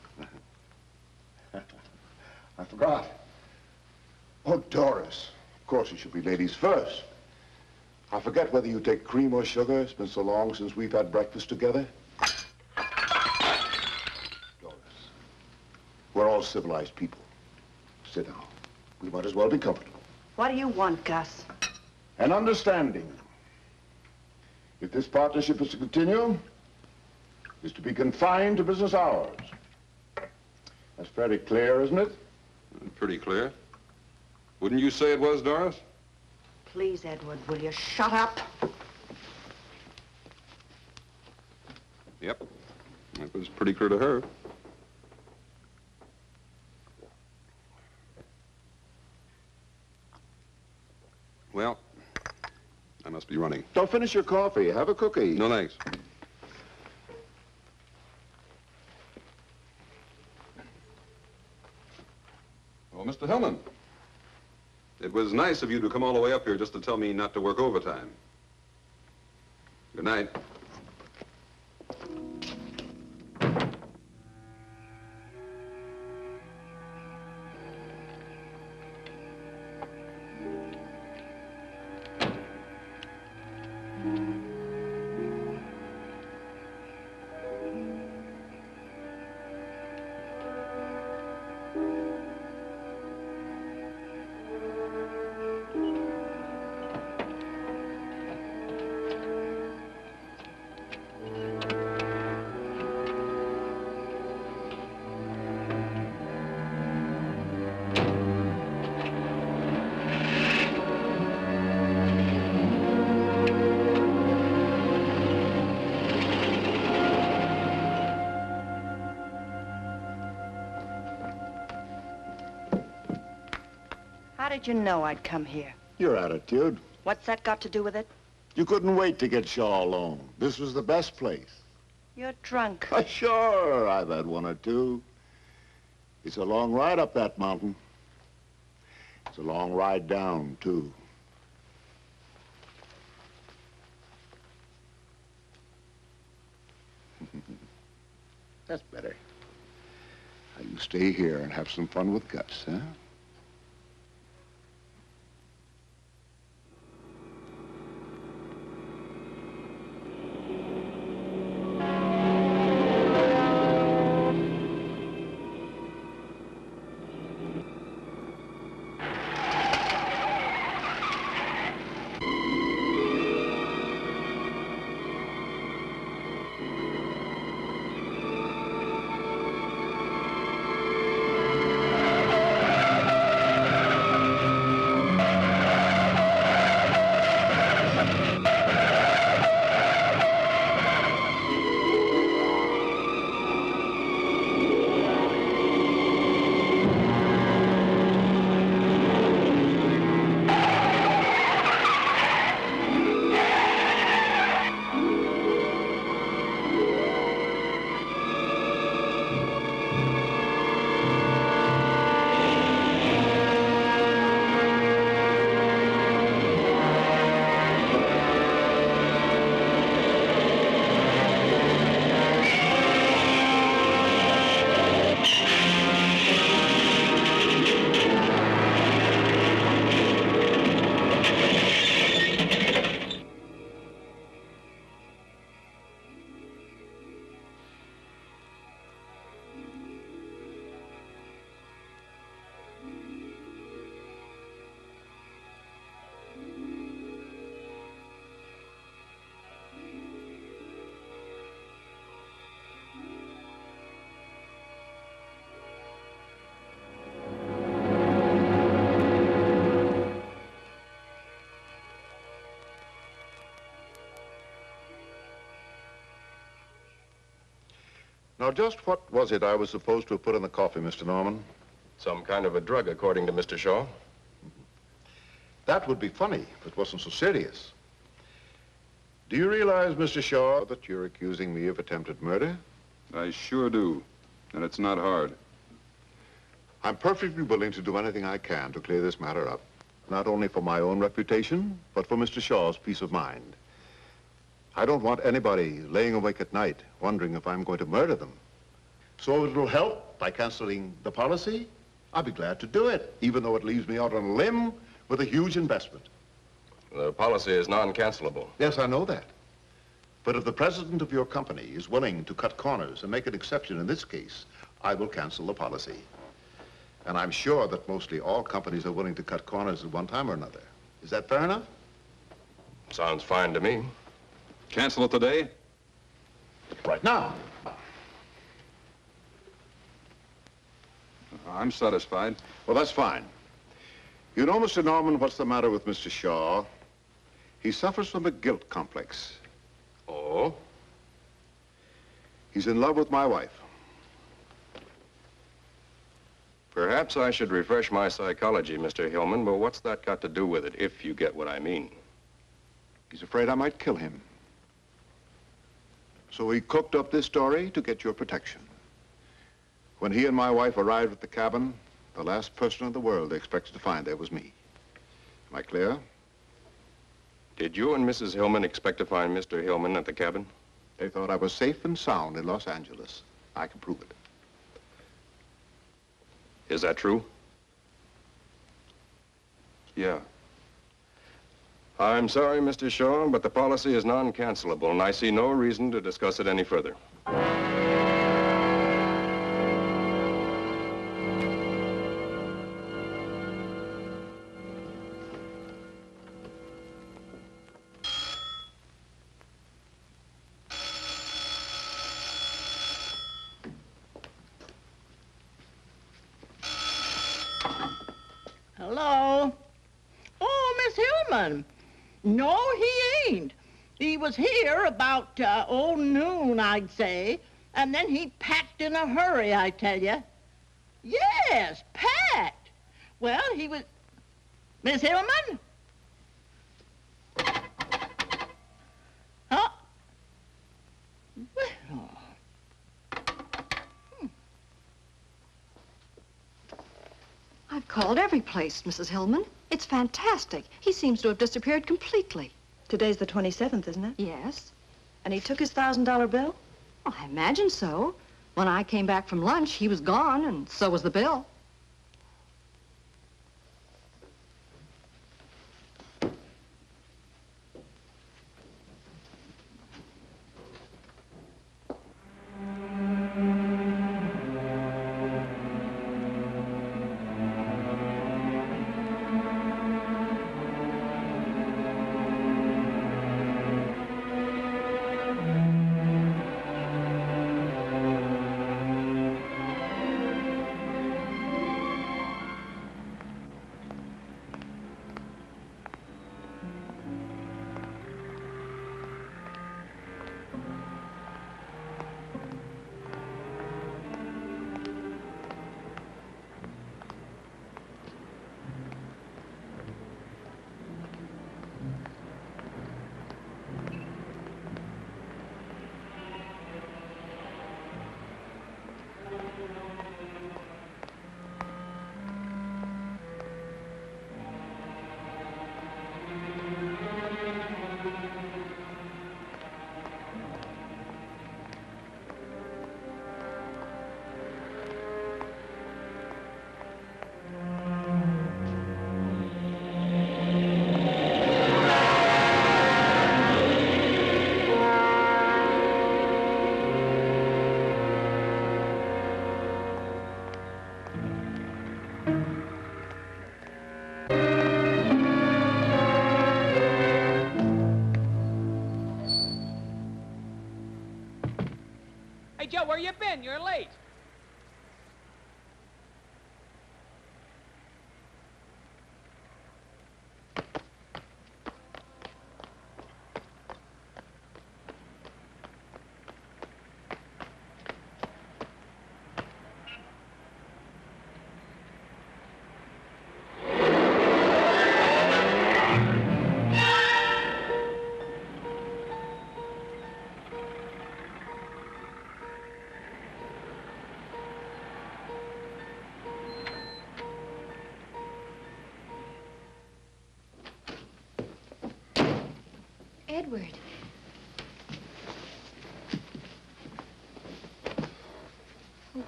I forgot. Oh, Doris. Of course, it should be ladies first. I forget whether you take cream or sugar. It's been so long since we've had breakfast together. Doris, we're all civilized people. Sit down. We might as well be comfortable. What do you want, Gus? An understanding. If this partnership is to continue, is to be confined to business hours. That's fairly clear, isn't it? Pretty clear. Wouldn't you say it was, Doris? Please, Edward, will you shut up? Yep. That was pretty clear to her. Well, I must be running. Don't finish your coffee. Have a cookie. No, thanks. Oh, Mr. Hillmann. It was nice of you to come all the way up here just to tell me not to work overtime. Good night. How did you know I'd come here? Your attitude. What's that got to do with it? You couldn't wait to get Shaw alone. This was the best place. You're drunk. Sure, I've had one or two. It's a long ride up that mountain. It's a long ride down, too. That's better. Now you stay here and have some fun with Gus, huh? Now, just what was it I was supposed to have put in the coffee, Mr. Norman? Some kind of a drug, according to Mr. Shaw. That would be funny if it wasn't so serious. Do you realize, Mr. Shaw, that you're accusing me of attempted murder? I sure do, and it's not hard. I'm perfectly willing to do anything I can to clear this matter up, not only for my own reputation, but for Mr. Shaw's peace of mind. I don't want anybody laying awake at night wondering if I'm going to murder them. So if it'll help by canceling the policy, I'll be glad to do it, even though it leaves me out on a limb with a huge investment. The policy is non-cancelable. Yes, I know that. But if the president of your company is willing to cut corners and make an exception in this case, I will cancel the policy. And I'm sure that mostly all companies are willing to cut corners at one time or another. Is that fair enough? Sounds fine to me. Cancel it today? Right now. I'm satisfied. Well, that's fine. You know, Mr. Norman, what's the matter with Mr. Shaw? He suffers from a guilt complex. Oh? He's in love with my wife. Perhaps I should refresh my psychology, Mr. Hillmann, but what's that got to do with it, if you get what I mean? He's afraid I might kill him. So he cooked up this story to get your protection. When he and my wife arrived at the cabin, the last person in the world they expected to find there was me. Am I clear? Did you and Mrs. Hillmann expect to find Mr. Hillmann at the cabin? They thought I was safe and sound in Los Angeles. I can prove it. Is that true? Yeah. I'm sorry, Mr. Shaw, but the policy is non-cancelable, and I see no reason to discuss it any further. Hello? Oh, Miss Hillmann. No, he ain't. He was here about, noon, I'd say. And then he packed in a hurry, I tell you. Yes, packed. Well, he was... Miss Hillmann? Huh? Well... I've called every place, Mrs. Hillmann. It's fantastic. He seems to have disappeared completely. Today's the 27th, isn't it? Yes. And he took his $1,000 bill? Well, I imagine so. When I came back from lunch, he was gone, and so was the bill. Hey, Joe, where you been? You're late. Edward.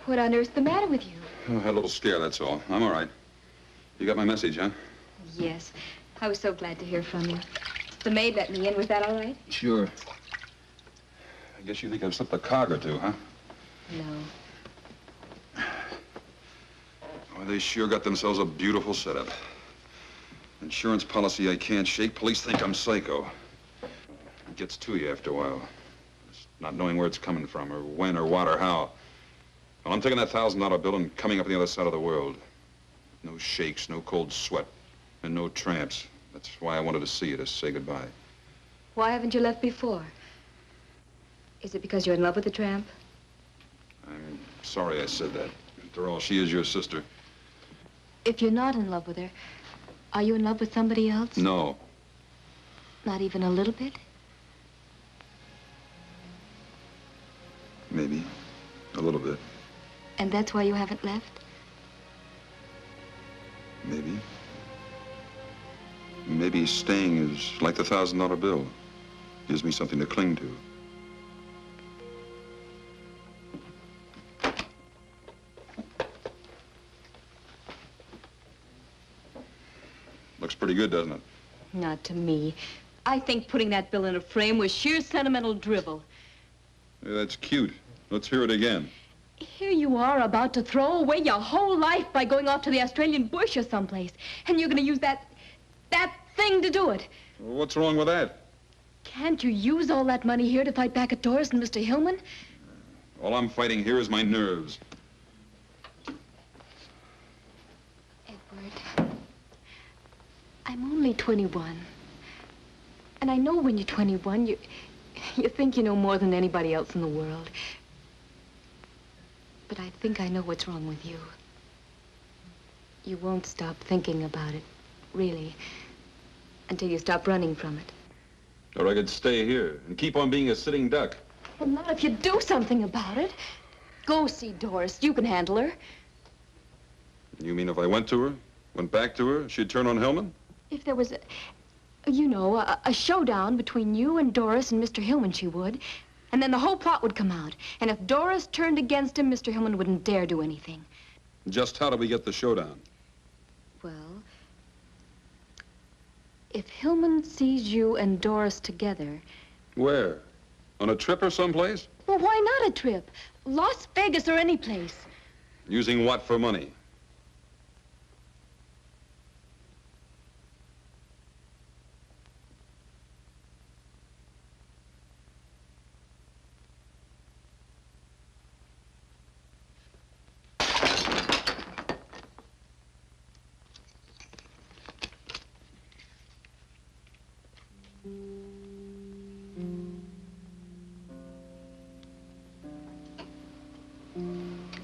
What on earth's the matter with you? Oh, I had a little scare, that's all. I'm all right. You got my message, huh? Yes. I was so glad to hear from you. The maid let me in. Was that all right? Sure. I guess you think I've slipped a cog or two, huh? No. They sure got themselves a beautiful setup. Insurance policy I can't shake. Police think I'm psycho. It gets to you after a while. Just not knowing where it's coming from, or when, or what, or how. Well, I'm taking that $1,000 bill and coming up on the other side of the world. No shakes, no cold sweat, and no tramps. That's why I wanted to see you, to say goodbye. Why haven't you left before? Is it because you're in love with the tramp? I'm sorry I said that. After all, she is your sister. If you're not in love with her, are you in love with somebody else? No. Not even a little bit? Maybe. A little bit. And that's why you haven't left? Maybe. Maybe staying is like the $1,000 bill. Gives me something to cling to. Looks pretty good, doesn't it? Not to me. I think putting that bill in a frame was sheer sentimental drivel. Yeah, that's cute. Let's hear it again. Here you are about to throw away your whole life by going off to the Australian bush or someplace. And you're going to use that thing to do it. What's wrong with that? Can't you use all that money here to fight back at Doris and Mr. Hillmann? All I'm fighting here is my nerves. Edward, I'm only 21. And I know when you're 21, you think you know more than anybody else in the world. But I think I know what's wrong with you. You won't stop thinking about it, really, until you stop running from it. Or I could stay here and keep on being a sitting duck. Well, not if you do something about it. Go see Doris. You can handle her. You mean if I went to her, went back to her, she'd turn on Hillmann? If there was a showdown between you and Doris and Mr. Hillmann, she would. And then the whole plot would come out. And if Doris turned against him, Mr. Hillmann wouldn't dare do anything. Just how do we get the showdown? Well, if Hillmann sees you and Doris together... Where? On a trip or someplace? Well, why not a trip? Las Vegas or any place. Using what for money?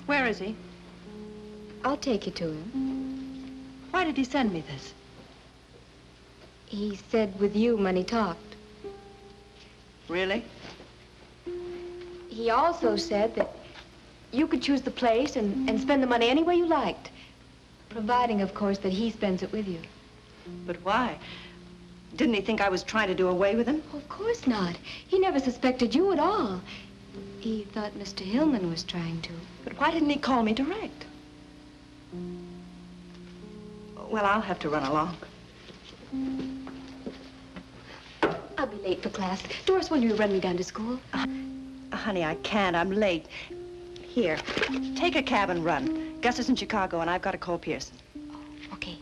Where is he? I'll take you to him. Why did he send me this? He said with you when he talked. Really? He also said that you could choose the place and spend the money any way you liked. Providing, of course, that he spends it with you. But why? Didn't he think I was trying to do away with him? Of course not. He never suspected you at all. He thought Mr. Hillmann was trying to. But why didn't he call me direct? Well, I'll have to run along. I'll be late for class. Doris, will you run me down to school? Honey, I can't. I'm late. Here, take a cab and run. Gus is in Chicago, and I've got to call Pearson. Okay.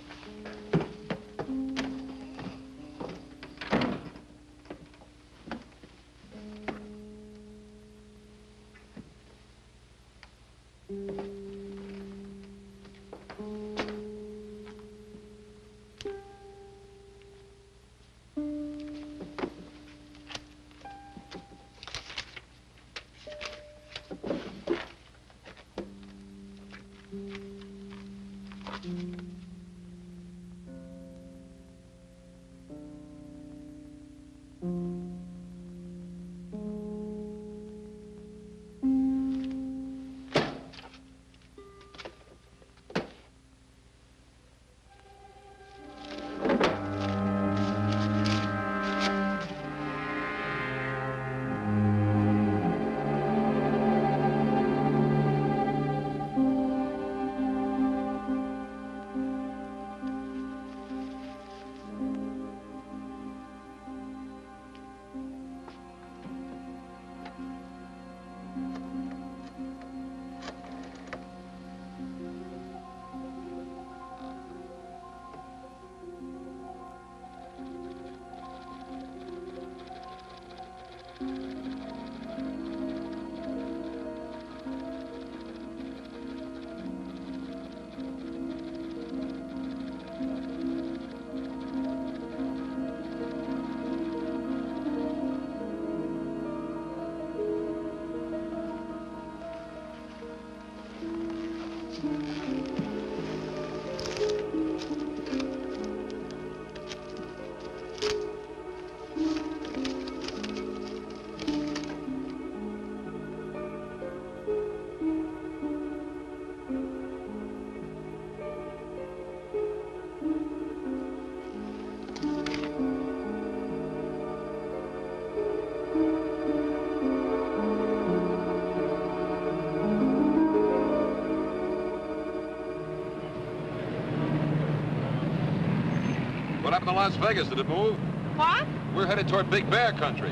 happened to Las Vegas? Did it move? What? We're headed toward Big Bear country.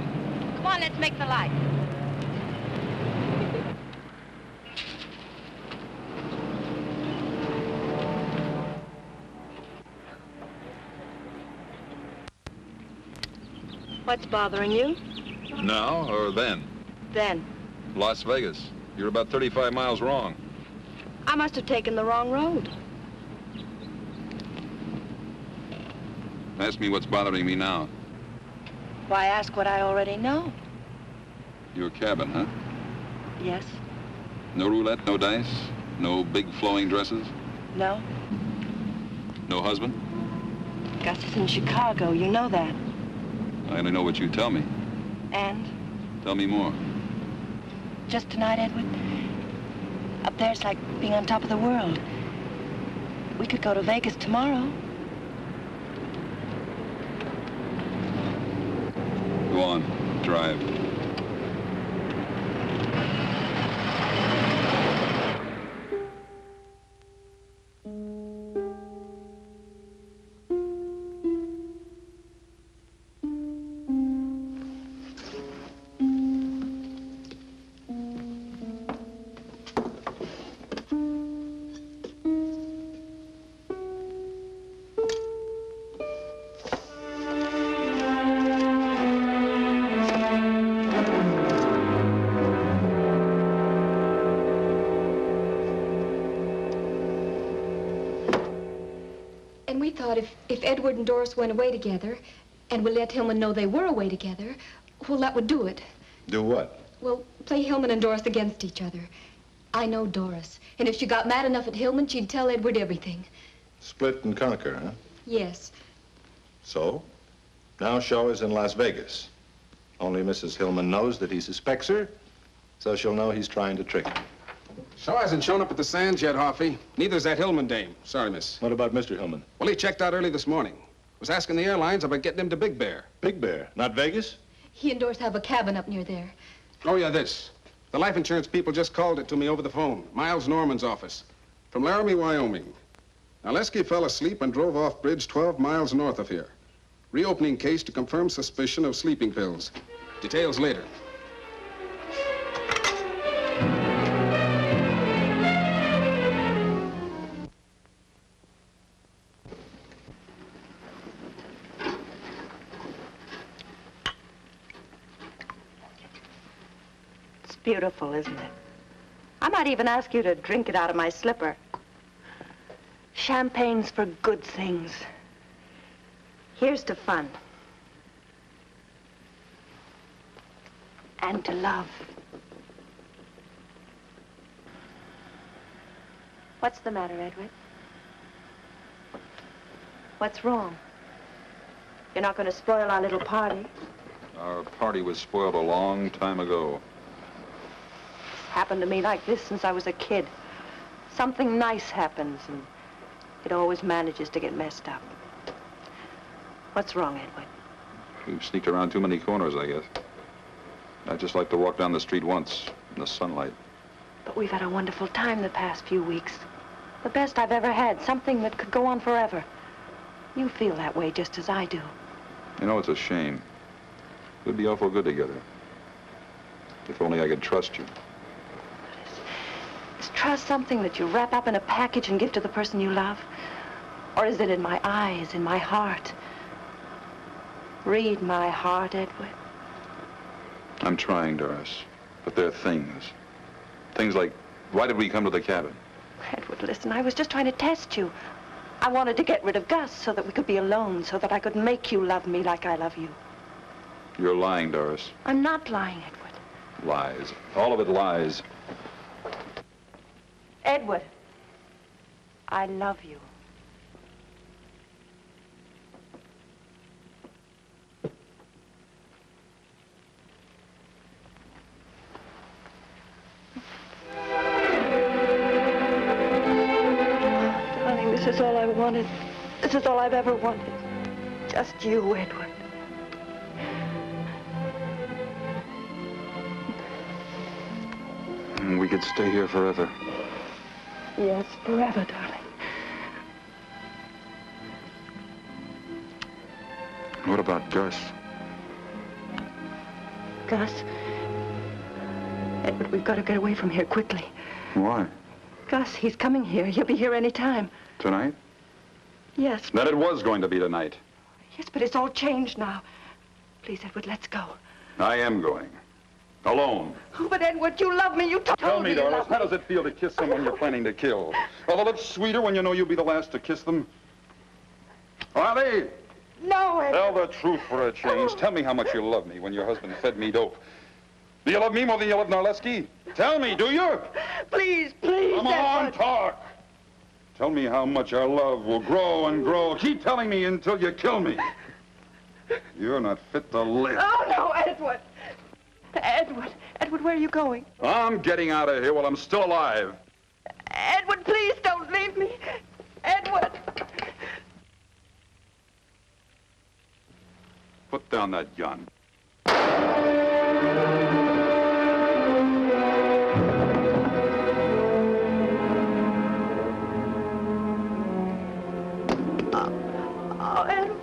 Come on, let's make the light. What's bothering you? Now or then? Then. Las Vegas. You're about 35 miles wrong. I must have taken the wrong road. Ask me what's bothering me now. Why ask what I already know? Your cabin, huh? Yes. No roulette, no dice? No big flowing dresses? No. No husband? Gus is in Chicago, you know that. I only know what you tell me. And? Tell me more. Just tonight, Edward. Up there's like being on top of the world. We could go to Vegas tomorrow. Go on, drive. And we thought if Edward and Doris went away together, and we let Hillman know they were away together, well, that would do it. Do what? Well, play Hillman and Doris against each other. I know Doris, and if she got mad enough at Hillman, she'd tell Edward everything. Split and conquer, huh? Yes. So? Now Shaw is in Las Vegas. Only Mrs. Hillman knows that he suspects her, so she'll know he's trying to trick her. Shaw hasn't shown up at the Sands yet, Hoffy. Neither's that Hillman dame. Sorry, miss. What about Mr. Hillman? Well, he checked out early this morning. Was asking the airlines about getting him to Big Bear. Big Bear? Not Vegas? He and Doris have a cabin up near there. Oh, yeah, this. The life insurance people just called it to me over the phone. Miles Norman's office. From Laramie, Wyoming. Now, Lesky fell asleep and drove off bridge 12 miles north of here. Reopening case to confirm suspicion of sleeping pills. Details later. Beautiful, isn't it? I might even ask you to drink it out of my slipper. Champagne's for good things. Here's to fun. And to love. What's the matter, Edward? What's wrong? You're not going to spoil our little party? Our party was spoiled a long time ago. Happened to me like this since I was a kid. Something nice happens, and it always manages to get messed up. What's wrong, Edward? We've sneaked around too many corners, I guess. I'd just like to walk down the street once in the sunlight. But we've had a wonderful time the past few weeks. The best I've ever had, something that could go on forever. You feel that way just as I do. You know, it's a shame. We'd be awful good together. If only I could trust you. Is trust something that you wrap up in a package and give to the person you love? Or is it in my eyes, in my heart? Read my heart, Edward. I'm trying, Doris. But there are things. Things like, why did we come to the cabin? Edward, listen, I was just trying to test you. I wanted to get rid of Gus so that we could be alone, so that I could make you love me like I love you. You're lying, Doris. I'm not lying, Edward. Lies. All of it lies. Edward, I love you. Darling, this is all I wanted. This is all I've ever wanted. Just you, Edward. We could stay here forever. Yes, forever, darling. What about Gus? Gus. Edward, we've got to get away from here quickly. Why? Gus, he's coming here. He'll be here any time. Tonight? Yes. Then it was going to be tonight. Yes, but it's all changed now. Please, Edward, let's go. I am going. Alone. Oh, but Edward, you love me. You told Tell me, you Doris, love how does it feel to kiss someone you're planning to kill? Are the lips sweeter when you know you'll be the last to kiss them? Are they? No, Edward. Tell the truth for a change. Tell me how much you love me when your husband fed me dope. Do you love me more than you love Narleski? Tell me, do you? Please, please, Come on, Edward. talk. Tell me how much our love will grow and grow. Keep telling me until you kill me. You're not fit to live. Oh, no, Edward. Edward, where are you going? I'm getting out of here while I'm still alive. Edward, please don't leave me. Edward. Put down that gun. Oh, Edward.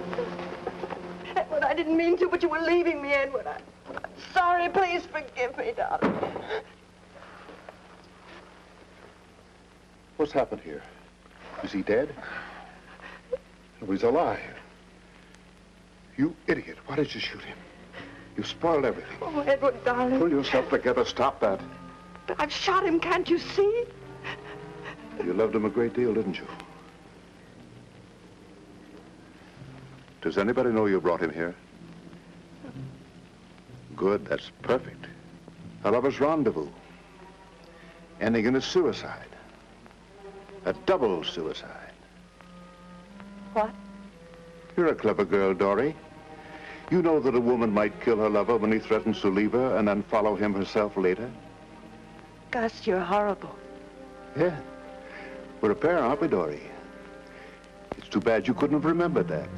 Edward, I didn't mean to, but you were leaving me, Edward. I'm sorry. Please forgive me, darling. What's happened here? Is he dead? No, he's alive. You idiot. Why did you shoot him? You spoiled everything. Oh, Edward, darling. Pull yourself together. Stop that. But I've shot him, can't you see? You loved him a great deal, didn't you? Does anybody know you brought him here? Good, that's perfect. A lover's rendezvous. Ending in a suicide. A double suicide. What? You're a clever girl, Dory. You know that a woman might kill her lover when he threatens to leave her and then follow him herself later? Gus, you're horrible. Yeah. We're a pair, aren't we, Dory? It's too bad you couldn't have remembered that.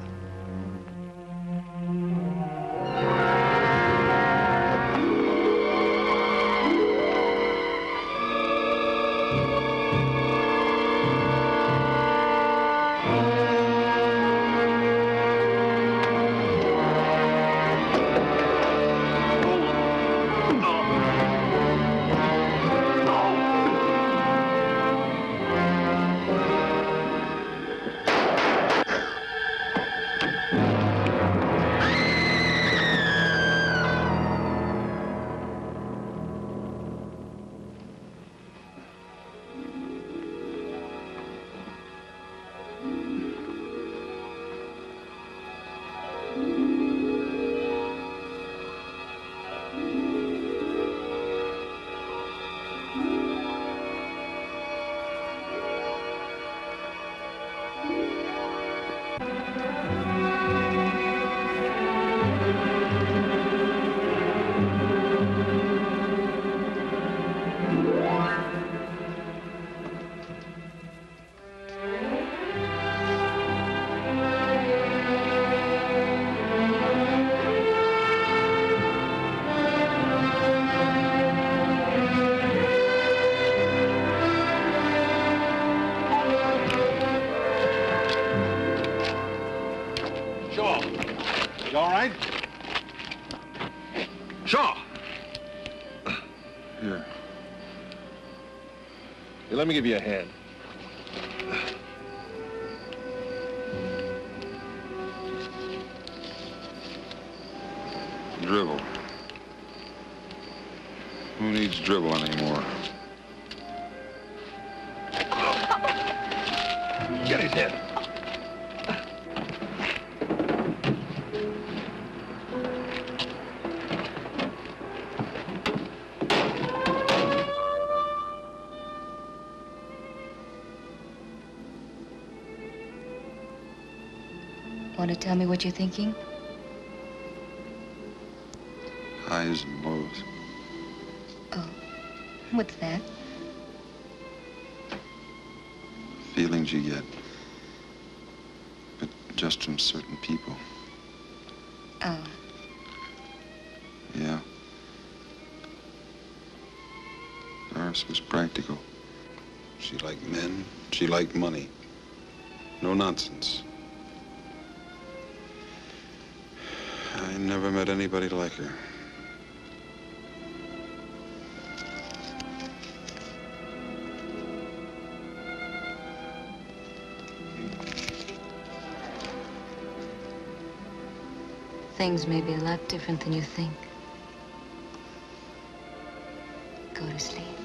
Let me give you a hand. Dribble. Who needs dribble anymore? Get his head. Want to tell me what you're thinking? Highs and lows. Oh, what's that? Feelings you get. But just from certain people. Oh. Yeah. Doris was practical. She liked men. She liked money. No nonsense. I never met anybody like her. Things may be a lot different than you think. Go to sleep.